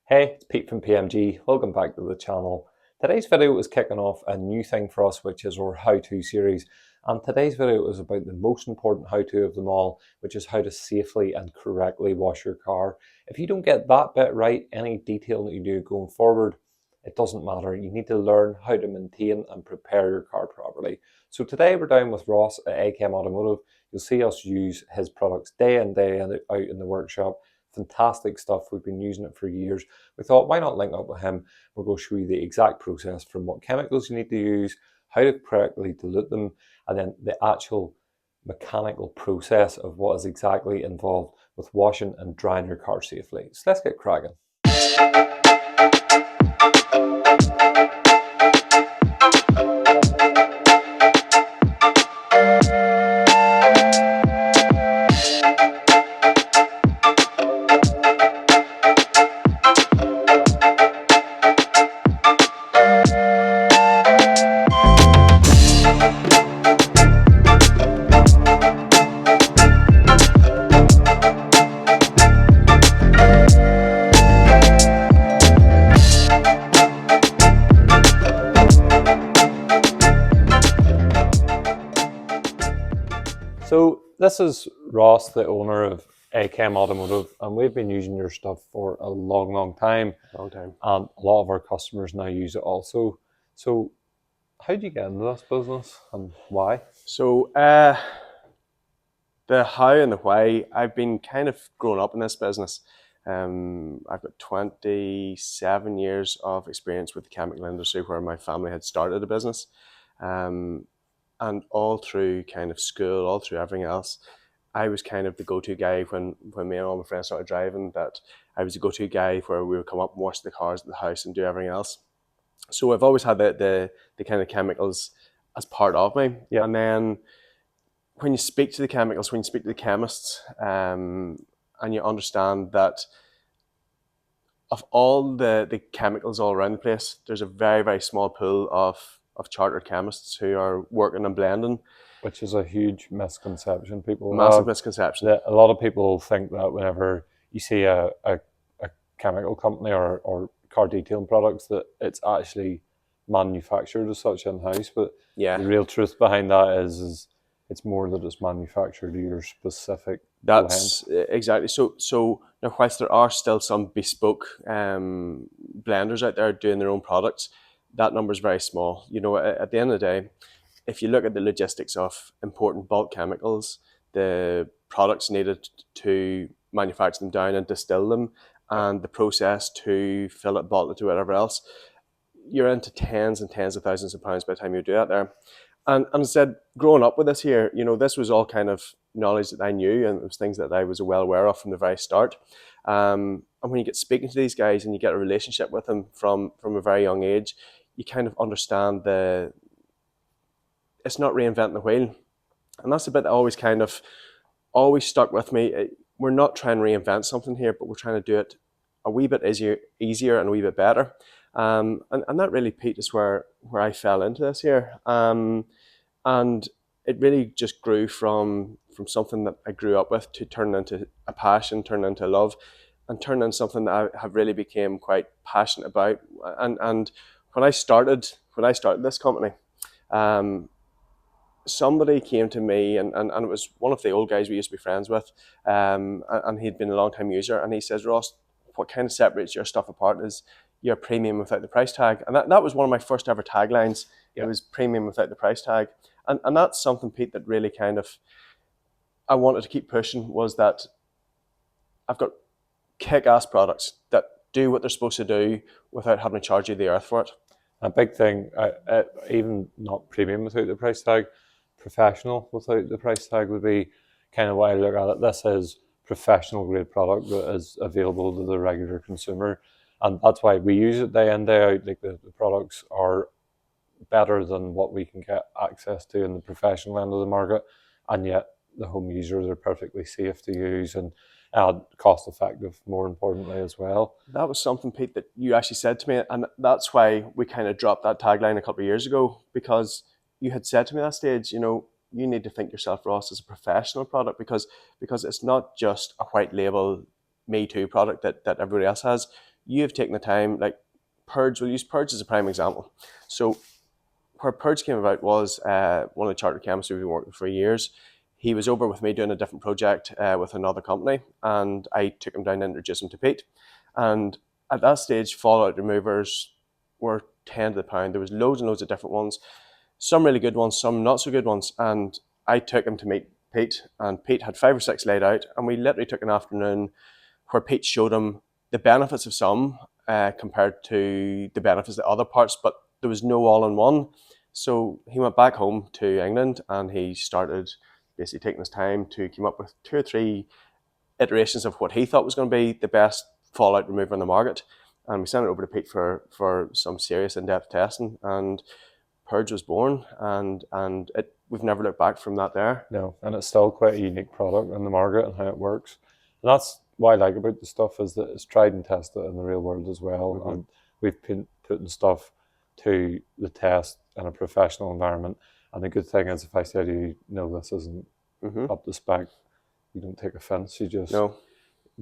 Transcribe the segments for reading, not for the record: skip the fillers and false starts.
Hey, it's Pete from PMG. Welcome back to the channel. Today's video is kicking off a new thing for us, which is our how-to series. And today's video is about the most important how-to of them all, which is how to safely and correctly wash your car. If you don't get that bit right, any detail that you do going forward, it doesn't matter. You need to learn how to maintain and prepare your car properly. So today we're down with Ross at A-Kem Automotive. You'll see us use his products day in, day out in the workshop. Fantastic stuff. We've been using it for years. We thought, why not link up with him? We'll go show you the exact process from what chemicals you need to use, how to correctly dilute them, and then the actual mechanical process of what is exactly involved with washing and drying your car safely. So let's get cracking. So this is Ross, the owner of A-Kem Automotive, and we've been using your stuff for a long time. And a lot of our customers now use it also. So how did you get into this business and why? So the how and the why, I've been kind of growing up in this business. I've got 27 years of experience with the chemical industry where my family had started a business. And all through kind of school, all through everything else, I was kind of the go-to guy when me and all my friends started driving, that I was the go-to guy where we would come up and wash the cars at the house and do everything else. So I've always had the kind of chemicals as part of me. Yep. And then when you speak to the chemicals, when you speak to the chemists, and you understand that of all the chemicals all around the place, there's a very small pool of chartered chemists who are working and blending. Which is a huge misconception people Massive have. misconception. That a lot of people think that whenever you see a chemical company or car detailing products, that it's actually manufactured as such in-house, but Yeah, the real truth behind that is it's more that it's manufactured to your specific that's blend. exactly. So now, whilst there are still some bespoke blenders out there doing their own products, that number is very small. You know, at the end of the day, if you look at the logistics of important bulk chemicals, the products needed to manufacture them down and distill them, and the process to fill it, bottle it, to whatever else, you're into tens and tens of thousands of pounds by the time you do that there. And as I said, growing up with this here, you know, this was all kind of knowledge that I knew, and it was things that I was well aware of from the very start. And when you get speaking to these guys and you get a relationship with them from a very young age, you kind of understand it's not reinventing the wheel. And that's the bit that always stuck with me. We're not trying to reinvent something here, but we're trying to do it a wee bit easier and a wee bit better. And that really, Pete, is where I fell into this here. And it really just grew from something that I grew up with to turn into a passion, turn into love, and turn into something that I have really became quite passionate about. And when I started this company, somebody came to me, and it was one of the old guys we used to be friends with, and he'd been a long time user, and he says, Ross, what kind of separates your stuff apart is you're premium without the price tag. And that was one of my first ever taglines. It was premium without the price tag. And that's something, Pete, that really kind of I wanted to keep pushing, was that I've got kick-ass products that do what they're supposed to do without having to charge you the earth for it. A big thing, even not premium without the price tag, professional without the price tag would be kind of what I look at it. This is professional grade product that is available to the regular consumer, and that's why we use it day in, day out. Like the products are better than what we can get access to in the professional end of the market, and yet the home users are perfectly safe to use and cost effective, more importantly, as well. That was something, Pete, that you actually said to me, and that's why we kind of dropped that tagline a couple of years ago, because you had said to me at that stage, you know, you need to think yourself, Ross, as a professional product, because it's not just a white label Me Too product that everybody else has. you have taken the time, like Purge, we'll use Purge as a prime example. So where Purge came about was one of the chartered chemists we've been working for years. He was over with me doing a different project with another company, and I took him down and introduced him to Pete. And at that stage, fallout removers were 10 to the pound. There was loads and loads of different ones, some really good ones, some not so good ones. And I took him to meet Pete, and Pete had 5 or 6 laid out, and we literally took an afternoon where Pete showed him the benefits of some compared to the benefits of the other parts, but there was no all-in-one. So he went back home to England and he started basically taking his time to come up with 2 or 3 iterations of what he thought was going to be the best fallout remover in the market. And we sent it over to Pete for some serious in-depth testing, and Purge was born, and we've never looked back from that there. No, and it's still quite a unique product in the market and how it works. And that's what I like about the stuff, is that it's tried and tested in the real world as well. Mm-hmm. And we've been putting stuff to the test in a professional environment. And the good thing is, if I say to you, no, this isn't up to spec, you don't take offense. You just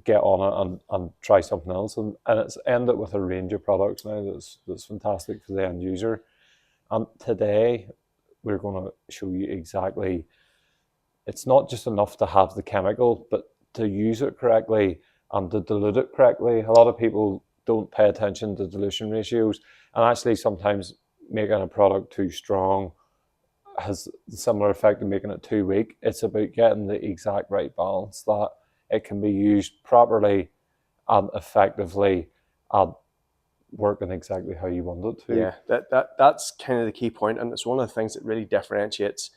get on it and try something else. And it's ended with a range of products now that's fantastic for the end user. And today, we're going to show you exactly, it's not just enough to have the chemical, but to use it correctly and to dilute it correctly. A lot of people don't pay attention to dilution ratios, and actually sometimes making a product too strong has the similar effect of making it too weak. It's about getting the exact right balance, that it can be used properly and effectively and working exactly how you want it to. Yeah, that's kind of the key point, and it's one of the things that really differentiates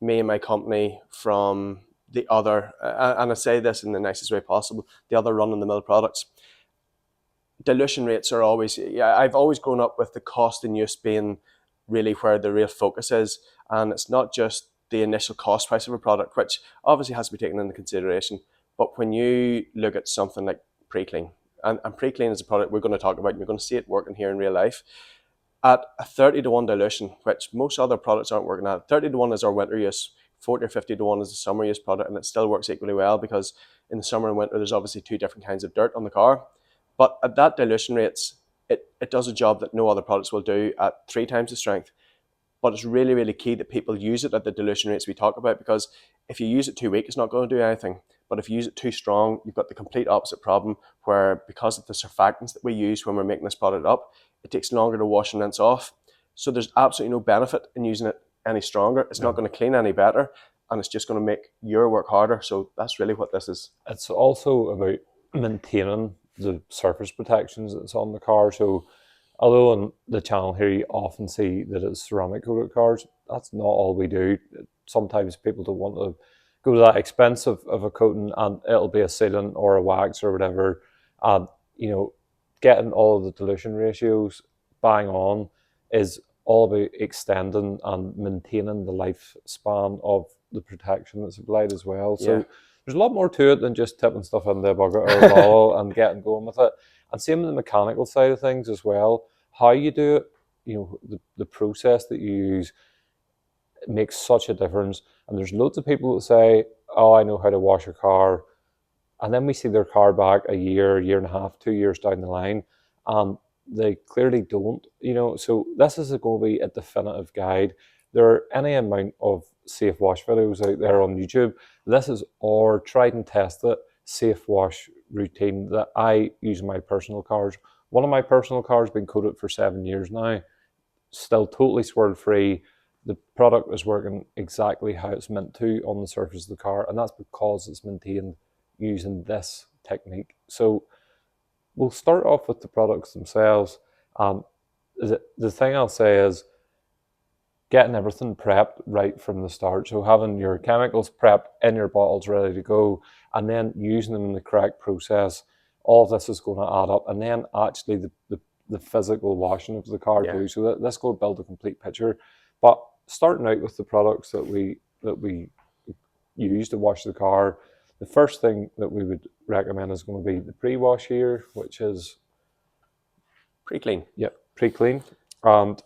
me and my company from the other, and I say this in the nicest way possible, the other run-of-the-mill products. Dilution rates are always, I've always grown up with the cost and use being really where the real focus is, and it's not just the initial cost price of a product, which obviously has to be taken into consideration, but when you look at something like Preclean, and Preclean is a product we're going to talk about, and you're going to see it working here in real life, at a 30-to-1 dilution, which most other products aren't working at. 30-to-1 is our winter use, 40 or 50-to-1 is the summer use product, and it still works equally well because in the summer and winter there's obviously 2 different kinds of dirt on the car. But at that dilution rates, it does a job that no other products will do at 3 times the strength. But it's really, really key that people use it at the dilution rates we talk about, because if you use it too weak, it's not going to do anything. But if you use it too strong, you've got the complete opposite problem, where because of the surfactants that we use when we're making this product up, it takes longer to wash and rinse off. So there's absolutely no benefit in using it any stronger. It's not going to clean any better, and it's just going to make your work harder. So that's really what this is. It's also about maintaining the surface protections that's on the car. So although on the channel here you often see that it's ceramic coated cars, that's not all we do. Sometimes people don't want to go to that expense of a coating, and it'll be a sealant or a wax or whatever. And getting all of the dilution ratios bang on is all about extending and maintaining the lifespan of the protection that's applied as well. So there's a lot more to it than just tipping stuff into a bucket or a bottle and getting going with it. And same in the mechanical side of things as well. How you do it, the process that you use, it makes such a difference. And there's loads of people that say, oh, I know how to wash a car. And then we see their car back a year and a half, 2 years down the line, and they clearly don't. So this is going to be a definitive guide. There are any amount of safe wash videos out there on YouTube. This is our tried and tested safe wash routine that I use in my personal cars. One of my personal cars has been coated for 7 years now, still totally swirl free. The product is working exactly how it's meant to on the surface of the car, and that's because it's maintained using this technique. So we'll start off with the products themselves. The thing I'll say is getting everything prepped right from the start. So having your chemicals prepped in your bottles ready to go, and then using them in the correct process. All of this is going to add up, and then actually the physical washing of the car too. So that's going to build a complete picture. But starting out with the products that we use to wash the car, the first thing that we would recommend is going to be the pre-wash here, which is Preclean. Yep, Preclean. And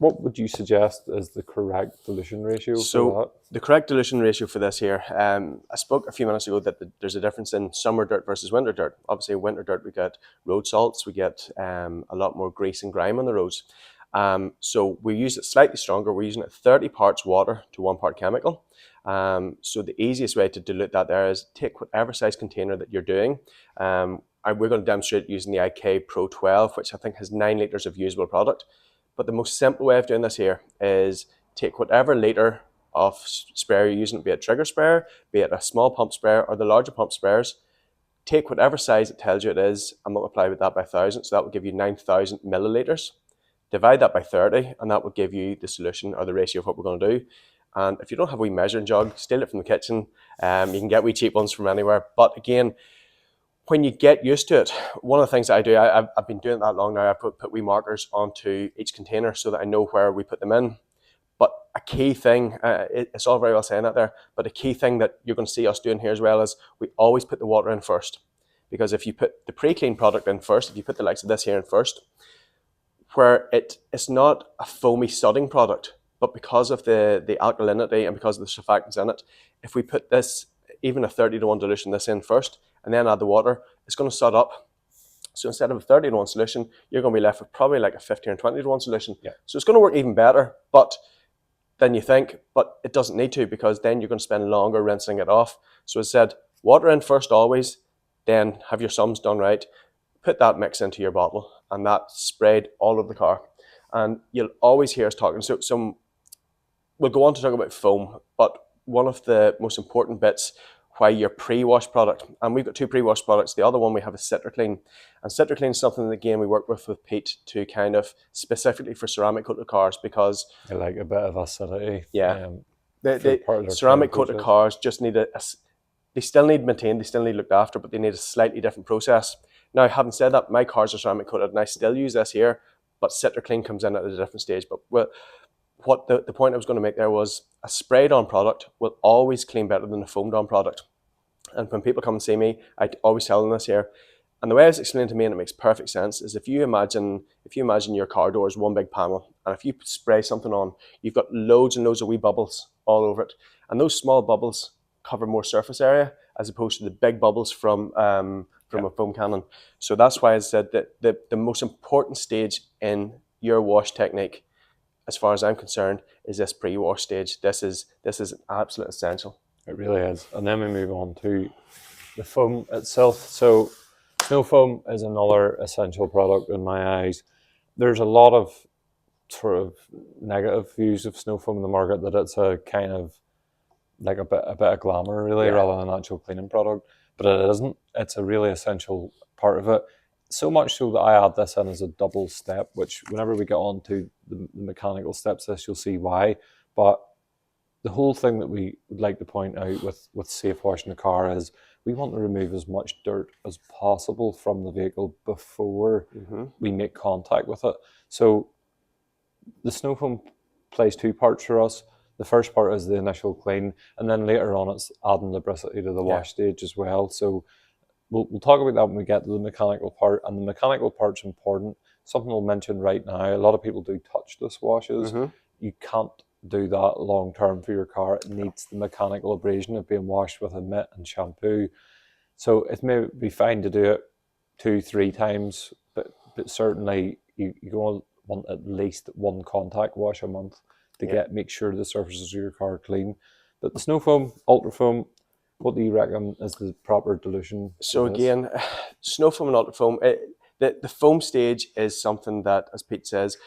what would you suggest is the correct dilution ratio for So that? the correct dilution ratio for this here, I spoke a few minutes ago that there's a difference in summer dirt versus winter dirt. Obviously, winter dirt, we get road salts, we get a lot more grease and grime on the roads. So we use it slightly stronger. We're using it 30 parts water to 1 part chemical. So the easiest way to dilute that there is take whatever size container that you're doing. We're going to demonstrate using the A-Kem Pro 12, which I think has 9 litres of usable product. But the most simple way of doing this here is take whatever litre of sprayer you're using, be it trigger sprayer, be it a small pump sprayer or the larger pump sprayers, take whatever size it tells you it is and multiply with that by 1,000. So that will give you 9,000 millilitres. Divide that by 30 and that will give you the solution or the ratio of what we're going to do. And if you don't have a wee measuring jug, steal it from the kitchen. You can get wee cheap ones from anywhere. But again, when you get used to it, one of the things that I do, I've been doing it that long now, I put wee markers onto each container so that I know where we put them in. But a key thing, it's all very well saying that there, but a key thing that you're going to see us doing here as well is we always put the water in first. Because if you put the Preclean product in first, if you put the likes of this here in first, where it's not a foamy sudding product, but because of the alkalinity and because of the surfactants in it, if we put this, even a 30-to-1 dilution this in first, and then add the water, it's going to sud up. So instead of a 30-to-1 solution, you're going to be left with probably like a 15 or 20-to-1 solution. Yeah. So it's going to work even better, but than you think, but it doesn't need to, because then you're going to spend longer rinsing it off. So as I said, water in first always, then have your sums done right, put that mix into your bottle, and that sprayed all over the car. And you'll always hear us talking, so we'll go on to talk about foam, but one of the most important bits, why your pre-wash product, and we've got 2 pre-wash products. The other one we have is Citriclean, and Citriclean is something that, again, we work with Pete to kind of specifically for ceramic coated cars, because I like a bit of acidity. Yeah. The ceramic coated cars just need they still need maintained, they still need looked after, but they need a slightly different process. Now, having said that, my cars are ceramic coated and I still use this here, but Citriclean comes in at a different stage. But what the point I was going to make there was a sprayed on product will always clean better than a foamed on product. And when people come and see me, I always tell them this here. And the way it's explained to me, and it makes perfect sense, is if you imagine your car door is one big panel, and if you spray something on, you've got loads and loads of wee bubbles all over it. And those small bubbles cover more surface area as opposed to the big bubbles from a foam cannon. So that's why I said that the most important stage in your wash technique, as far as I'm concerned, is this pre-wash stage. This is an absolute essential. It really is. And then we move on to the foam itself. So Snowfoam is another essential product in my eyes. There's a lot of sort of negative views of Snowfoam in the market, that it's a kind of like a bit of glamour, really, rather than an actual cleaning product. But it isn't. It's a really essential part of it. So much so that I add this in as a double step, which whenever we get on to the mechanical steps, you'll see why. But the whole thing that we would like to point out with safe washing the car is we want to remove as much dirt as possible from the vehicle before we make contact with it. So the Snowfoam plays 2 parts for us. The first part is the initial clean, and then later on it's adding lubricity to the wash stage as well. So we'll talk about that when we get to the mechanical part, and the mechanical part's important. Something we'll mention right now, a lot of people do touchless washes. You can't do that long term for your car. It needs the mechanical abrasion of being washed with a mitt and shampoo. So it may be fine to do it 2-3 times, but certainly you're going to want at least 1 contact wash a month to make sure the surfaces of your car are clean. But the Snowfoam, Ultrafoam, what do you reckon is the proper dilution? So again, Snowfoam and Ultrafoam, the foam stage is something that, as Pete says,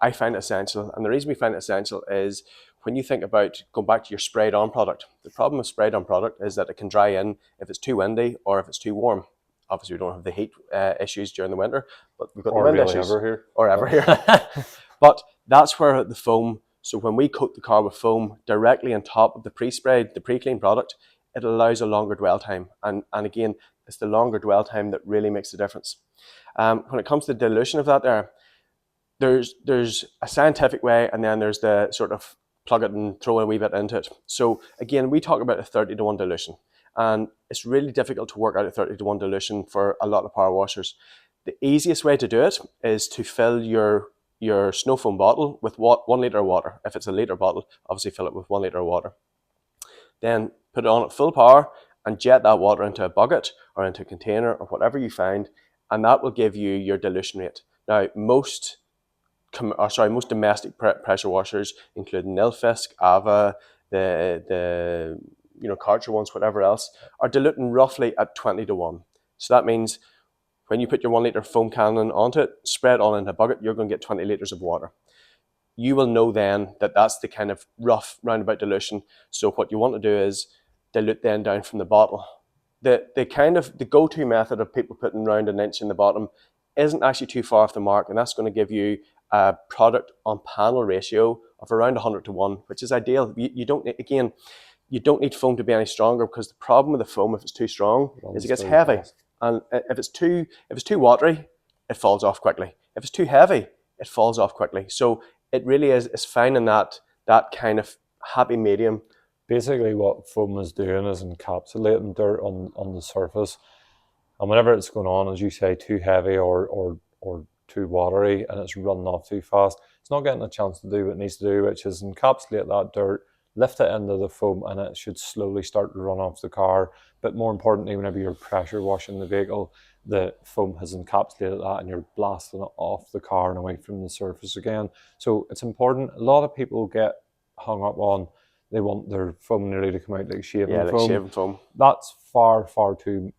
I find essential. And the reason we find it essential is when you think about going back to your sprayed on product, the problem with sprayed on product is that it can dry in if it's too windy or if it's too warm. Obviously, we don't have the heat issues during the winter, but we've got the wind issues. Ever here. But that's where the foam, so when we coat the car with foam directly on top of the pre-sprayed, the pre-clean product, it allows a longer dwell time. And again, it's the longer dwell time that really makes the difference. When it comes to the dilution of that there's a scientific way, and then there's the sort of plug it and throw a wee bit into it. So again, we talk about a 30-to-1 dilution, and it's really difficult to work out a 30-to-1 dilution for a lot of power washers. The easiest way to do it is to fill your your Snowfoam bottle with 1 litre of water. If it's a litre bottle, obviously fill it with 1 litre of water. Then put it on at full power and jet that water into a bucket or into a container or whatever you find, and that will give you your dilution rate. Now, most domestic pressure washers, including Nilfisk, Ava, the Karcher ones, whatever else, are diluting roughly at 20 to 1. So that means when you put your 1 litre foam cannon onto it, spread it on into a bucket, you're going to get 20 litres of water. You will know then that that's the kind of rough roundabout dilution. So what you want to do is dilute then down from the bottle. The go-to method of people putting around an inch in the bottom isn't actually too far off the mark, and that's going to give you a product on panel ratio of around 100 to 1, which is ideal. You don't need foam to be any stronger, because the problem with the foam, if it's too strong, is it gets heavy. And if it's too watery, it falls off quickly. If it's too heavy, it falls off quickly. So it really is finding that kind of happy medium. Basically what foam is doing is encapsulating dirt on the surface, and whenever it's going on, as you say, too heavy or too watery and it's running off too fast, it's not getting a chance to do what it needs to do, which is encapsulate that dirt, lift it into the foam, and it should slowly start to run off the car. But more importantly, whenever you're pressure washing the vehicle, the foam has encapsulated that and you're blasting it off the car and away from the surface again. So it's important. A lot of people get hung up on, they want their foam nearly to come out like shaving foam. Like shaving foam. That's far too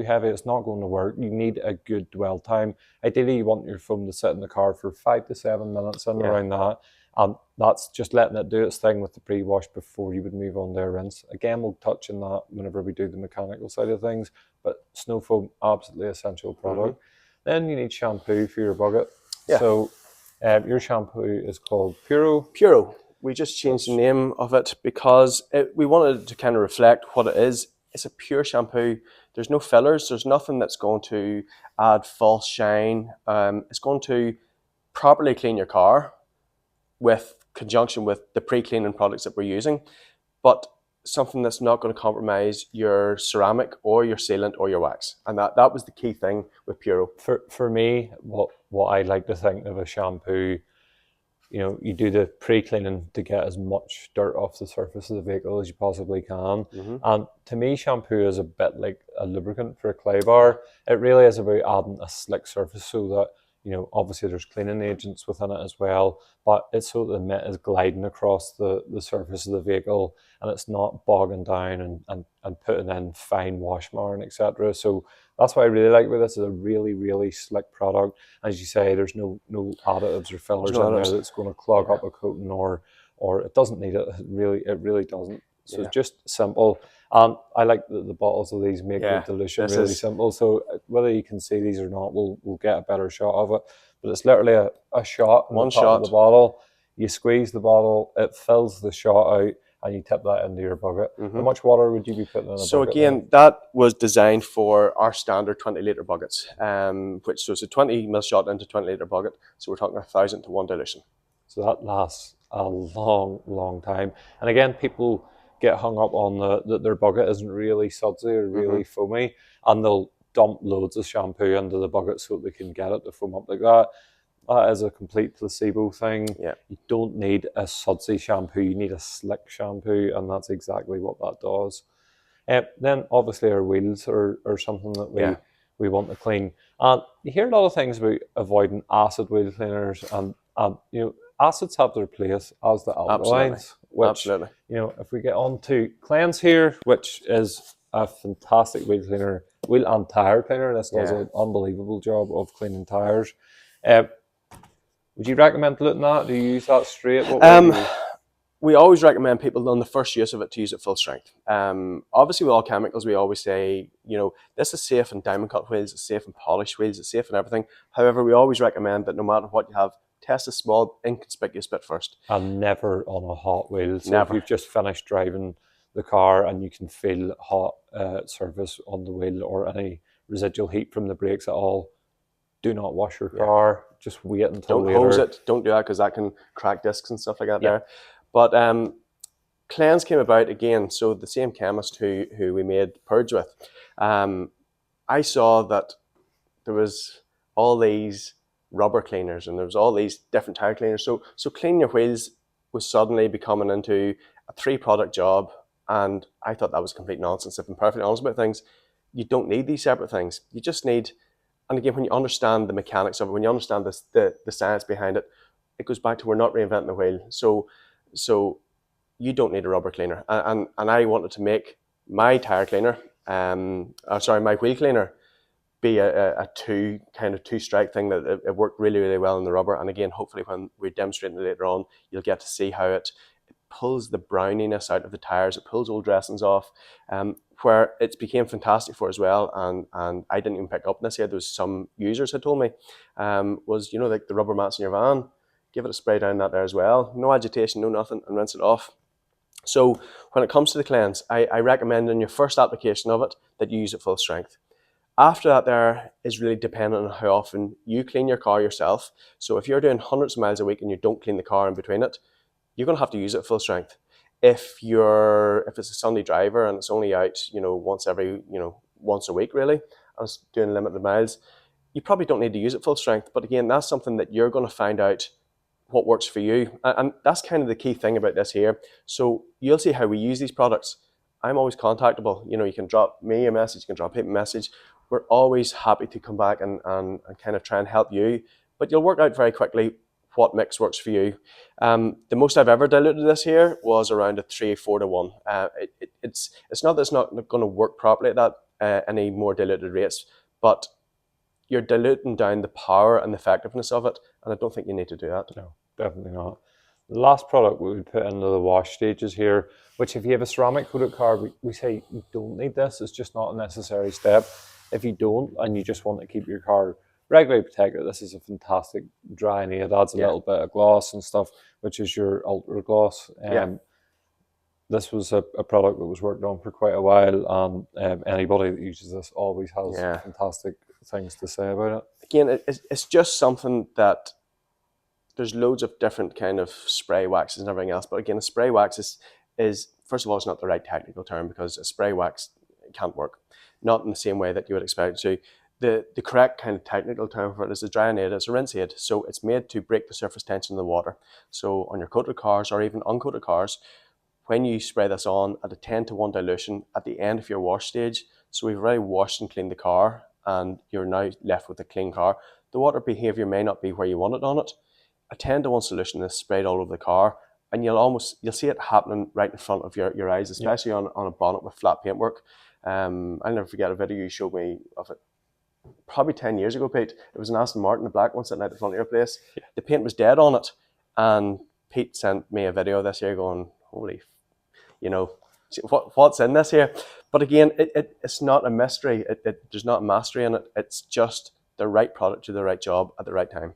heavy. It's not going to work. You need a good dwell time. Ideally, you want your foam to sit in the car for 5 to 7 minutes and around that. And that's just letting it do its thing with the pre-wash before you would move on to a rinse. Again, we'll touch on that whenever we do the mechanical side of things, but Snowfoam, absolutely essential product. Then you need shampoo for your bucket. So your shampoo is called Puro. Puro. We just changed the name of it because we wanted to kind of reflect what it is. It's a pure shampoo. There's no fillers. There's nothing that's going to add false shine. It's going to properly clean your car with conjunction with the pre-cleaning products that we're using, but something that's not going to compromise your ceramic or your sealant or your wax. And that was the key thing with Puro. For me, what I like to think of a shampoo, you do the pre-cleaning to get as much dirt off the surface of the vehicle as you possibly can. And to me, shampoo is a bit like a lubricant for a clay bar. It really is about adding a slick surface so that, obviously there's cleaning agents within it as well, but it's so that the mitt is gliding across the surface of the vehicle and it's not bogging down and putting in fine wash marring, etc. So that's what I really like with this. It's a really, really slick product. As you say, there's no additives or fillers in there that's going to clog up a coating or it doesn't need it. It really doesn't. So it's just simple. And I like that the bottles of these make the dilution really simple. So whether you can see these or not, we'll get a better shot of it. But it's literally a shot, one shot of the bottle. You squeeze the bottle, it fills the shot out, and you tip that into your bucket. How much water would you be putting in a bucket? So again, that was designed for our standard 20 litre buckets, which was a 20 ml shot into 20 litre bucket. So we're talking 1,000 to 1 dilution. So that lasts a long time. And again, people get hung up on that their bucket isn't really sudsy or really foamy, and they'll dump loads of shampoo into the bucket so they can get it to foam up like that. That is a complete placebo thing. You don't need a sudsy shampoo, you need a slick shampoo, and that's exactly what that does. Then obviously our wheels are something that we want to clean. And you hear a lot of things about avoiding acid wheel cleaners, and acids have their place as the alkalines. Absolutely. If we get on to Cleanse here, which is a fantastic wheel cleaner, wheel and tire cleaner. This does an unbelievable job of cleaning tires. Would you recommend diluting that? Do you use that straight? We always recommend people on the first use of it to use it full strength. Obviously with all chemicals, we always say, this is safe in diamond cut wheels, it's safe in polished wheels, it's safe in everything. However, we always recommend that no matter what you have, test a small inconspicuous bit first. And never on a hot wheel. So never. If you've just finished driving the car and you can feel hot surface on the wheel or any residual heat from the brakes at all, do not wash your car. Just wait until later. Don't hose it. Don't do that because that can crack discs and stuff like that there. But Cleanse came about again. So the same chemist who we made Purge with, I saw that there was all these rubber cleaners, and there was all these different tire cleaners. So cleaning your wheels was suddenly becoming into a 3-product job, and I thought that was complete nonsense. If I'm perfectly honest about things, you don't need these separate things. You just need, and again, when you understand the mechanics of it, when you understand the science behind it, it goes back to we're not reinventing the wheel. So you don't need a rubber cleaner. And I wanted to make my tire cleaner, my wheel cleaner, be a two strike thing that it worked really, really well in the rubber. And again, hopefully when we demonstrate it later on, you'll get to see how it pulls the browniness out of the tires. It pulls old dressings off, where it became fantastic for as well. And I didn't even pick up on this yet. There was some users had told me, was, like the rubber mats in your van, give it a spray down that there as well. No agitation, no nothing, and rinse it off. So when it comes to the cleanse, I recommend in your first application of it that you use it full strength. After that, there is really dependent on how often you clean your car yourself. So if you're doing hundreds of miles a week and you don't clean the car in between it, you're going to have to use it full strength. If it's a Sunday driver and it's only out, once a week really, and it's doing limited miles, you probably don't need to use it full strength. But again, that's something that you're going to find out what works for you. And that's kind of the key thing about this here. So you'll see how we use these products. I'm always contactable. You can drop me a message, you can drop him a message. We're always happy to come back and kind of try and help you. But you'll work out very quickly what mix works for you. The most I've ever diluted this here was around a 3-4 to 1. It's not that it's not going to work properly at that any more diluted rates, but you're diluting down the power and the effectiveness of it, and I don't think you need to do that. No, definitely not. The last product we would put into the wash stages here, which if you have a ceramic coated car, we say you don't need this. It's just not a necessary step. If you don't and you just want to keep your car regularly protected, this is a fantastic drying aid. It adds a little bit of gloss and stuff, which is your Ultra Gloss. This was a product that was worked on for quite a while, and anybody that uses this always has fantastic things to say about it. Again, it's just something that there's loads of different kind of spray waxes and everything else, but again, a spray wax is first of all, it's not the right technical term, because a spray wax can't work, not in the same way that you would expect it to. The correct kind of technical term for it is a drying aid. It's a rinse aid, so it's made to break the surface tension of the water. So on your coated cars or even uncoated cars, when you spray this on at a 10-to-1 dilution at the end of your wash stage, so we've already washed and cleaned the car and you're now left with a clean car, the water behaviour may not be where you want it on it. A 10-to-1 solution is sprayed all over the car, and you'll see it happening right in front of your eyes, especially on a bonnet with flat paintwork. I'll never forget a video you showed me of it probably 10 years ago, Pete. It was an Aston Martin, the black one, sitting out the front of your place. The paint was dead on it, and Pete sent me a video of this here going, holy, what's in this here? But again, it's not a mystery. There's not a mastery in it. It's just the right product to the right job at the right time.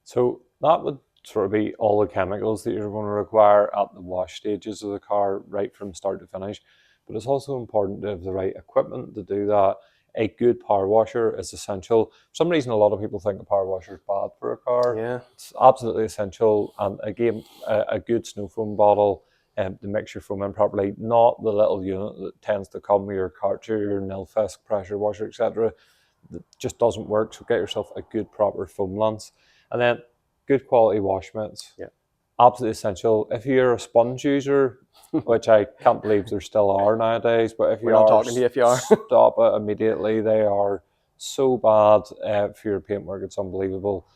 So that would sort of be all the chemicals that you're going to require at the wash stages of the car, right from start to finish. But it's also important to have the right equipment to do that. A good power washer is essential. For some reason, a lot of people think a power washer is bad for a car. Yeah, it's absolutely essential. And again, a good Snowfoam bottle to mix your foam in properly, not the little unit that tends to come with your Karcher, your Nilfisk pressure washer, etc. That just doesn't work. So get yourself a good proper foam lance, and then good quality wash mitts. Yeah, absolutely essential. If you're a sponge user, which I can't believe there still are nowadays, but if we're not talking to you if you are. Stop it immediately. They are so bad for your paintwork. It's unbelievable.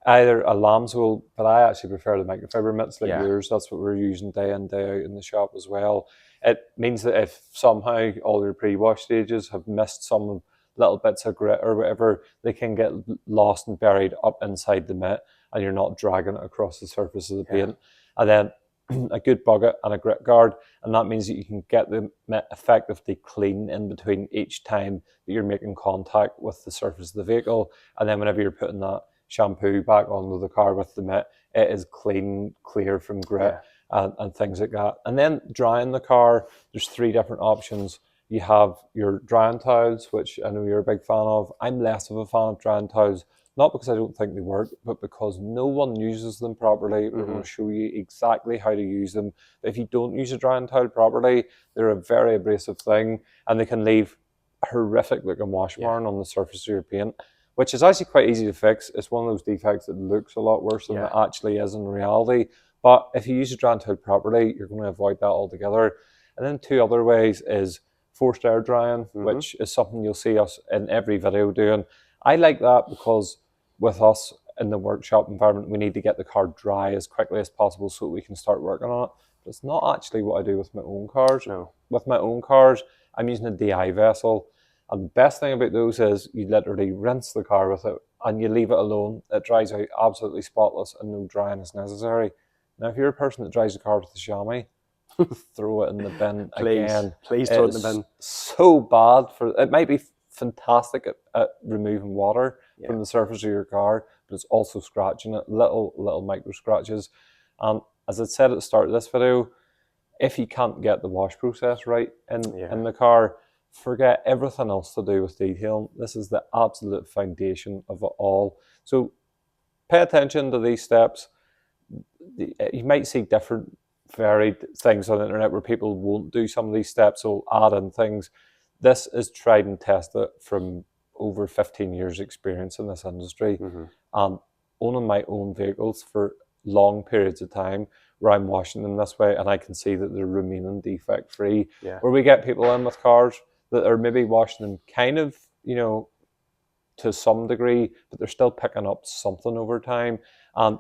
Either a lamb's wool, but I actually prefer the microfiber mitts like yours. That's what we're using day in, day out in the shop as well. It means that if somehow all your pre-wash stages have missed some little bits of grit or whatever, they can get lost and buried up inside the mitt, and you're not dragging it across the surface of the paint. And then a good bucket and a grit guard, and that means that you can get the mitt effectively clean in between each time that you're making contact with the surface of the vehicle. And then whenever you're putting that shampoo back onto the car with the mitt, it is clean, clear from grit and things like that. And then drying the car, there's 3 different options. You have your drying towels, which I know you're a big fan of. I'm less of a fan of drying towels, not because I don't think they work, but because no one uses them properly. We're going to show you exactly how to use them. But if you don't use a drying towel properly, they're a very abrasive thing, and they can leave a horrific looking wash mark on the surface of your paint, which is actually quite easy to fix. It's one of those defects that looks a lot worse than it Yeah. actually is in reality. But if you use a drying tool properly, you're going to avoid that altogether. And then two other ways is forced air drying, Mm-hmm. which is something you'll see us in every video doing. I like that because with us in the workshop environment, we need to get the car dry as quickly as possible so we can start working on it. But it's not actually what I do with my own cars. No. With my own cars, I'm using a DI vessel. And the best thing about those is you literally rinse the car with it and you leave it alone. It dries out absolutely spotless and no drying is necessary. Now, if you're a person that drives a car with a chamois, throw it in the bin Please, again. please throw it in the It's bin. so bad for it. Might be fantastic at removing water Yeah. from the surface of your car, but it's also scratching it, little micro scratches. And as I said at the start of this video, if you can't get the wash process right Yeah. in the car, forget everything else to do with detailing. This is the absolute foundation of it all. So pay attention to these steps. You might see different varied things on the internet where people won't do some of these steps or add in things. This is tried and tested from over 15 years experience in this industry, Mm-hmm. and owning my own vehicles for long periods of time where I'm washing them this way and I can see that they're remaining defect free. Yeah. Where we get people in with cars that are maybe washing them kind of, to some degree, but they're still picking up something over time. And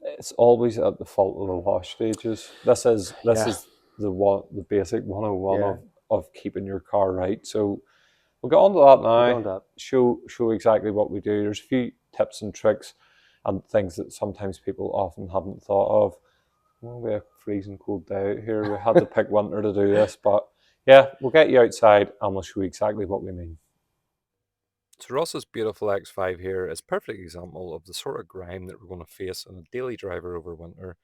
it's always at the fault of the wash stages. This Yeah. is the basic 101 Yeah. of keeping your car right. So we'll get on to that We'll go now. on that. Show exactly what we do. There's a few tips and tricks and things that sometimes people often haven't thought of. Well, we have a freezing cold day out here. We had to pick winter to do this, but yeah, we'll get you outside and we'll show you exactly what we mean. So Ross's beautiful X5 here is a perfect example of the sort of grime that we're going to face in a daily driver over winter.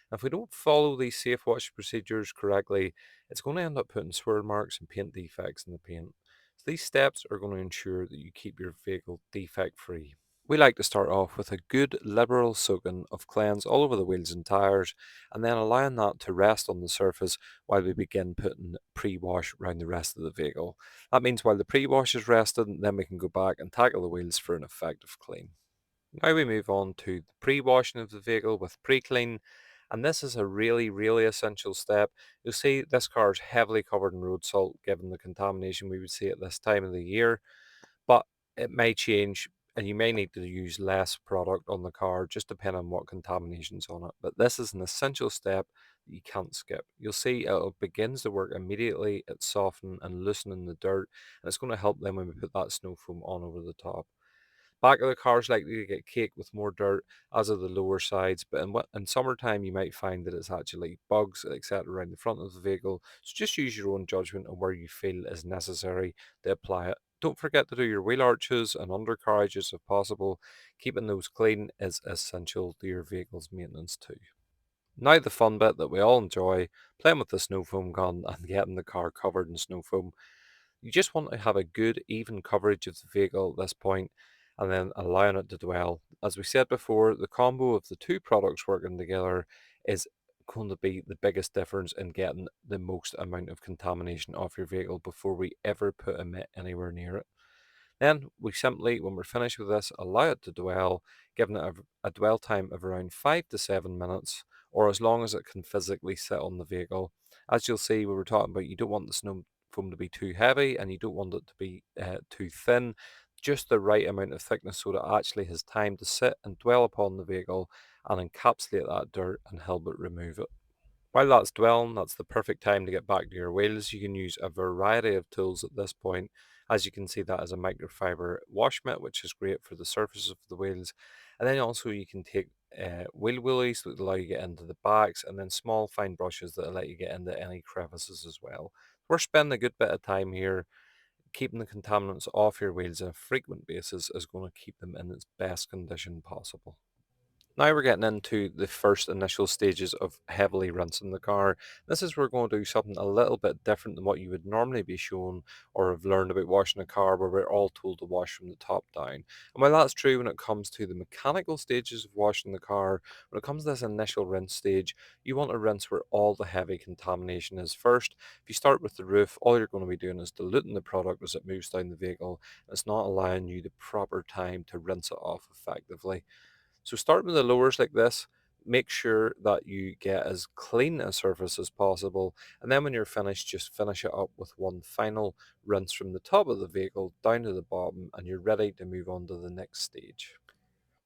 And if we don't follow these safe wash procedures correctly, it's going to end up putting swirl marks and paint defects in the paint. So these steps are going to ensure that you keep your vehicle defect free. We like to start off with a good liberal soaking of cleanse all over the wheels and tyres, and then allowing that to rest on the surface while we begin putting pre-wash around the rest of the vehicle. That means while the pre-wash is rested, then we can go back and tackle the wheels for an effective clean. Now we move on to the pre-washing of the vehicle with Preclean, and this is a really essential step. You'll see this car is heavily covered in road salt given the contamination we would see at this time of the year, but it may change and you may need to use less product on the car just depending on what contamination's on it. But this is an essential step that you can't skip. You'll see it begins to work immediately at softening and loosening the dirt, and it's going to help them when we put that snow foam on over the top. Back of the car is likely to get caked with more dirt, as are the lower sides, but in summertime you might find that it's actually bugs, etc. around the front of the vehicle, so just use your own judgment on where you feel is necessary to apply it. Don't forget to do your wheel arches and undercarriages if possible. Keeping those clean is essential to your vehicle's maintenance too. Now the fun bit that we all enjoy, playing with the snow foam gun and getting the car covered in snow foam. You just want to have a good, even coverage of the vehicle at this point and then allowing it to dwell. As we said before, the combo of the two products working together is going to be the biggest difference in getting the most amount of contamination off your vehicle before we ever put a mitt anywhere near it. Then we simply, when we're finished with this, allow it to dwell, giving it a dwell time of around 5 to 7 minutes, or as long as it can physically sit on the vehicle. As you'll see, we were talking about you don't want the snow foam to be too heavy and you don't want it to be too thin, just the right amount of thickness so that it actually has time to sit and dwell upon the vehicle and encapsulate that dirt and help it remove it. While that's dwelling, that's the perfect time to get back to your wheels. You can use a variety of tools at this point. As you can see, that is a microfiber wash mitt, which is great for the surface of the wheels. And then also you can take wheel woolies that allow you to get into the backs, and then small fine brushes that let you get into any crevices as well. We're spending a good bit of time here. Keeping the contaminants off your wheels on a frequent basis is going to keep them in its best condition possible. Now we're getting into the first initial stages of heavily rinsing the car. This is where we're going to do something a little bit different than what you would normally be shown or have learned about washing a car, where we're all told to wash from the top down. And while that's true when it comes to the mechanical stages of washing the car, when it comes to this initial rinse stage, you want to rinse where all the heavy contamination is first. If you start with the roof, all you're going to be doing is diluting the product as it moves down the vehicle. It's not allowing you the proper time to rinse it off effectively. So start with the lowers like this. Make sure that you get as clean a surface as possible. And then when you're finished, just finish it up with one final rinse from the top of the vehicle down to the bottom, and you're ready to move on to the next stage.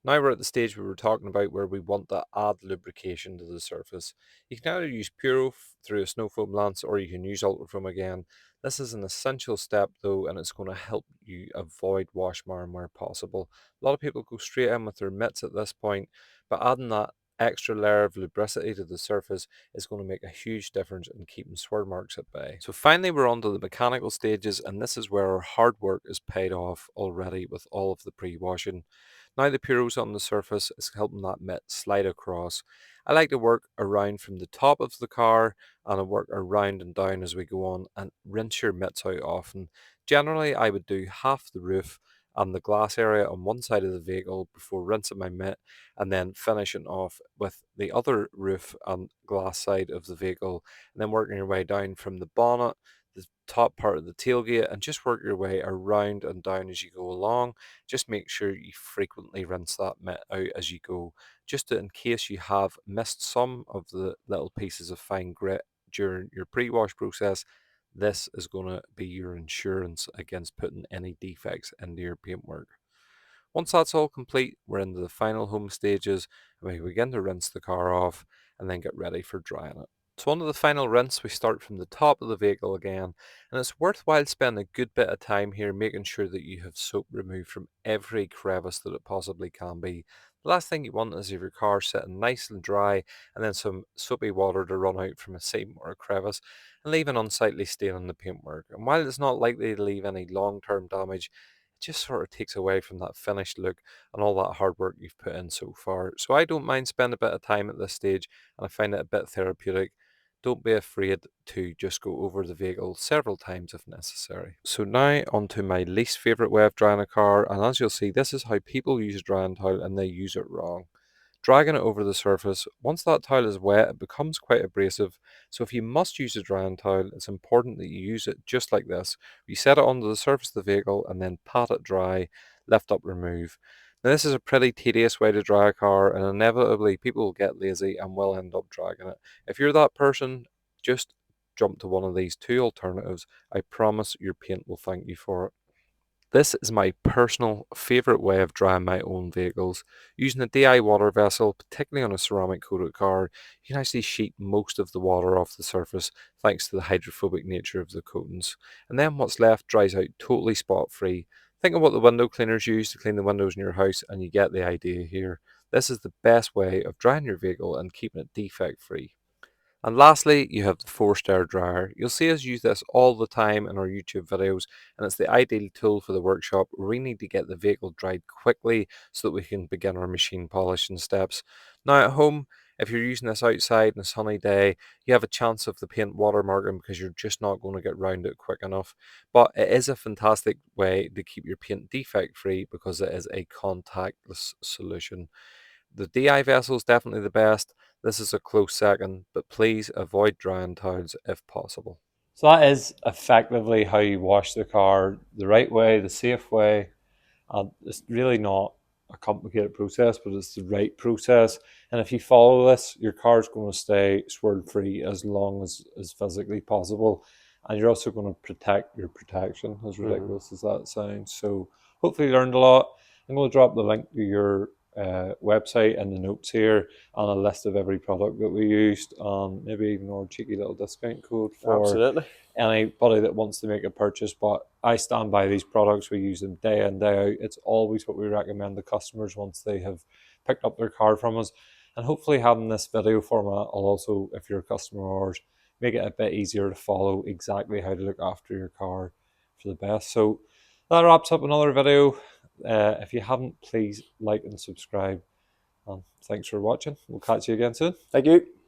Now we're at the stage we were talking about where we want to add lubrication to the surface. You can either use Puro through a Snowfoam lance, or you can use Ultrafoam again. This is an essential step though, and it's going to help you avoid wash marring where possible. A lot of people go straight in with their mitts at this point, but adding that extra layer of lubricity to the surface is going to make a huge difference in keeping swirl marks at bay. So finally we're on to the mechanical stages, and this is where our hard work is paid off already with all of the pre-washing. Now the Puro's on the surface is helping that mitt slide across. I like to work around from the top of the car, and I work around and down as we go on, and rinse your mitts out often. Generally I would do half the roof and the glass area on one side of the vehicle before rinsing my mitt, and then finishing off with the other roof and glass side of the vehicle, and then working your way down from the bonnet, the top part of the tailgate, and just work your way around and down as you go along. Just make sure you frequently rinse that mitt out as you go, just in case you have missed some of the little pieces of fine grit during your pre-wash process. This is going to be your insurance against putting any defects into your paintwork. Once that's all complete, we're into the final home stages, and we begin to rinse the car off and then get ready for drying it. So on to the final rinse, we start from the top of the vehicle again, and it's worthwhile spending a good bit of time here making sure that you have soap removed from every crevice that it possibly can be. The last thing you want is if your car sitting nice and dry and then some soapy water to run out from a seam or a crevice and leave an unsightly stain on the paintwork. And while it's not likely to leave any long-term damage, it just sort of takes away from that finished look and all that hard work you've put in so far. So I don't mind spending a bit of time at this stage, and I find it a bit therapeutic. Don't be afraid to just go over the vehicle several times if necessary. So now onto my least favourite way of drying a car, and as you'll see, this is how people use a drying towel and they use it wrong. Dragging it over the surface, once that towel is wet, it becomes quite abrasive. So if you must use a drying towel, it's important that you use it just like this. You set it onto the surface of the vehicle and then pat it dry, lift up, remove. Now this is a pretty tedious way to dry a car, and inevitably people will get lazy and will end up dragging it. If you're that person, just jump to one of these two alternatives. I promise your paint will thank you for it. This is my personal favourite way of drying my own vehicles. Using a DI water vessel, particularly on a ceramic coated car, you can actually sheet most of the water off the surface thanks to the hydrophobic nature of the coatings. And then what's left dries out totally spot free. Think of what the window cleaners use to clean the windows in your house, and you get the idea here. This is the best way of drying your vehicle and keeping it defect free. And lastly, you have the forced air dryer. You'll see us use this all the time in our YouTube videos, and it's the ideal tool for the workshop where we need to get the vehicle dried quickly so that we can begin our machine polishing steps. Now at home, if you're using this outside on a sunny day, you have a chance of the paint watermarking because you're just not going to get round it quick enough. But it is a fantastic way to keep your paint defect free because it is a contactless solution. The DI vessel is definitely the best. This is a close second, but please avoid drying towels if possible. So that is effectively how you wash the car the right way, the safe way. It's really not a complicated process, but it's the right process. And if you follow this, your car's going to stay swirl free as long as physically possible. And you're also going to protect your protection, as ridiculous as that sounds. So hopefully you learned a lot. I'm going to drop the link to your website in the notes here, and a list of every product that we used, and maybe even our cheeky little discount code for Absolutely. anybody that wants to make a purchase. But I stand by these products. We use them day in, day out. It's always what we recommend to customers once they have picked up their car from us. And hopefully having this video format will also, if you're a customer of ours, make it a bit easier to follow exactly how to look after your car for the best. So that wraps up another video. If you haven't, please like and subscribe. And thanks for watching. We'll catch you again soon. Thank you.